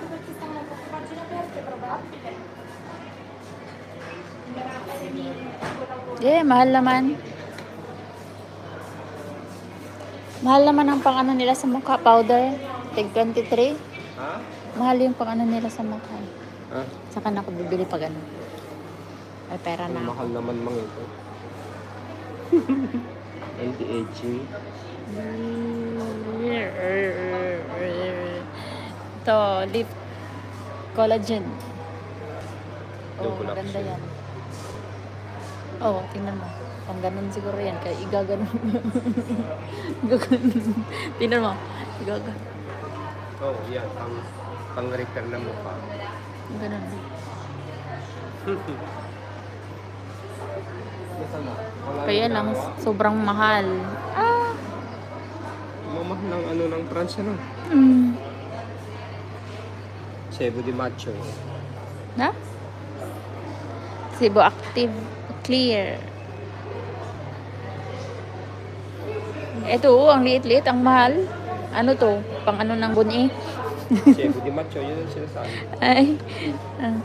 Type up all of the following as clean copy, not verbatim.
perché stanno con pagine aperte, è probabile. Mahal naman. Mahal naman ang pang ano nila sa mukha, powder. Tig 23. Ha? Mahal yung pang ano nila sa mukha. Ha? Saka na ako bibili pag ano. Ay, pera Ang na ako. mahal naman mga ito. Anti-aging. Ito, lip collagen. Oh, Double maganda action. yan. Oh, tingnan mo. Pang ganun siguro yan. Kaya igaganon. Igaganon. Tingnan mo. Igaganon. Oh, yan. Pang-repair na mukha. Ganun. Kaya lang, sobrang mahal. Ah! Mamahal ng ano ng France ano? Cebu de Macho. Na? Cebu Active Clear. Ito, ang liit-liit, ang mahal. Ano to? Pang ano ng buni? Cebu de Macho, yun ang sinasabi. Ay. Ah.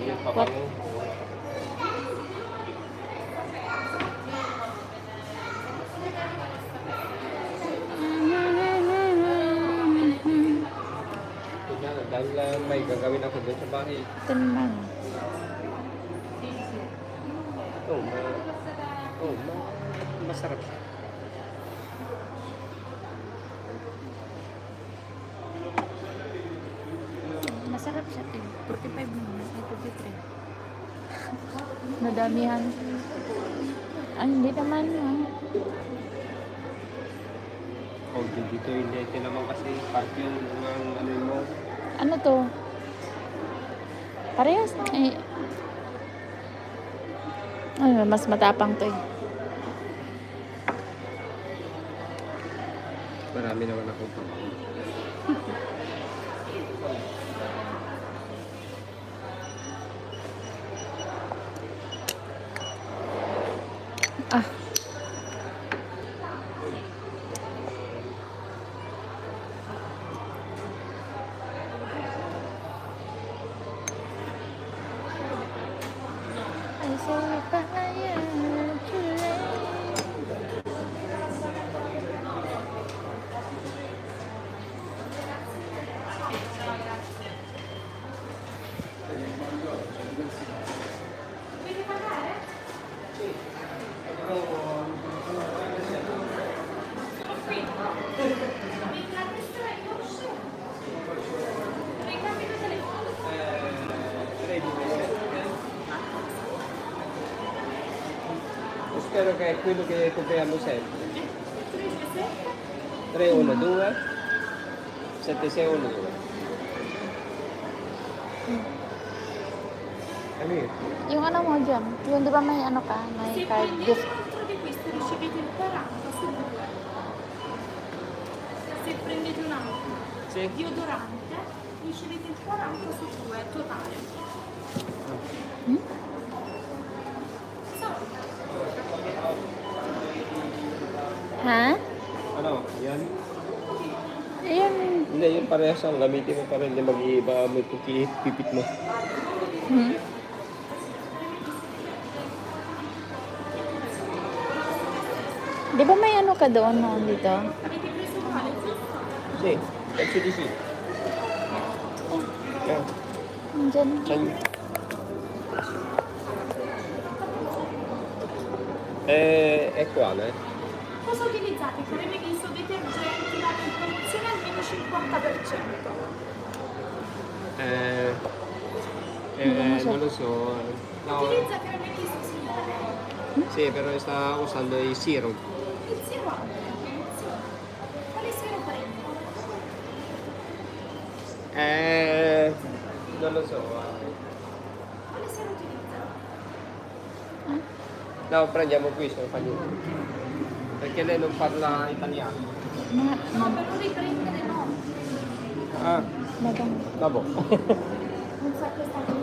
Yung pabango. Dahil may gagawin ako doon sa bahay. Tingnan. Masarap siya. Masarap siya. 45 naman. Ay, 43. Nadamihan. Ay, hindi naman. Oh, dito hindi naman kasi part yung ano mo. Ano to? Parehas. Ay, mas matapang to eh. Marami naman akong pamilya. Ah. I say fire today. Spero che è quello che compriamo sempre. 312 7612. Ano yun? Yung ano mo dyan, yung di ba may ano ka, may Se card volete gift. dentro di questo ricevete il 40 su 2. Se prendete un altro Sì. deodorante ricevete il 40 su 2 totale. Ha? Ano? Yan? Ayun. Hindi, yun parehas ang gamitin mo pa rin. Hindi mag-iiba mo pipit mo. Hmm? Di ba may ano ka doon noon dito? Avete preso uguale? Sì, penso di sì. Yan. Diyan. Saan? È qua, eh? Cosa utilizzate? Creme viso, detergenti, la promozione almeno 50%. Non lo so. No, Utilizza creme viso, signore. sì, però sta usando il siero. Il siero ha una promozione. Quale siero prende? Non lo so. Quale siero utilizza? No, prendiamo questo, non fa niente. Perché lei non parla italiano. No, per non riprendere no. Ah, Madam. vabbè. Non sa questa cosa.